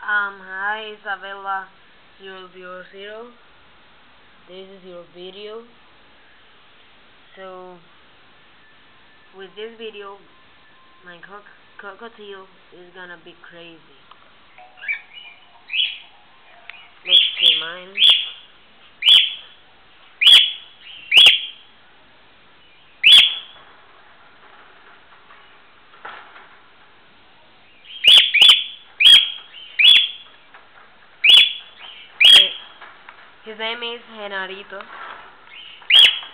Hi Isabella 000. This is your video. So with this video, my cockatiel is gonna be crazy. Let's see mine. His name is Genarito.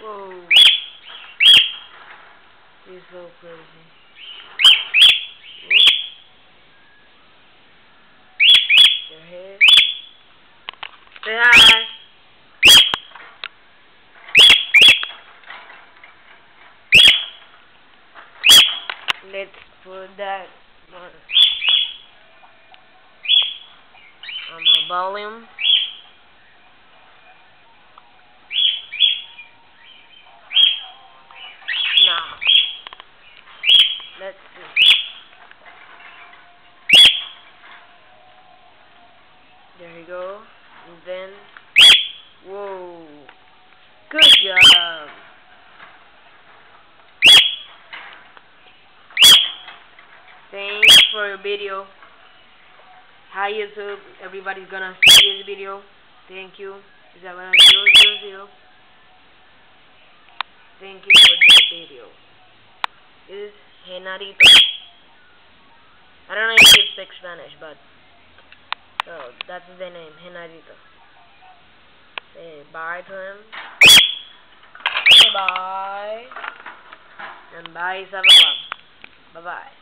Whoa. He's so crazy. Whoop. Your head. Say hi. Let's put that one on the volume. Now, let's see. There you go. And then, whoa. Good job. Thanks for your video. Hi YouTube. Everybody's gonna see this video. Thank you. Isabella 000. Thank you for that video. This is Genarito. I don't know if you speak Spanish, but so that's the name, Genarito. Say bye to him. Say bye. And bye Isabella. Bye bye.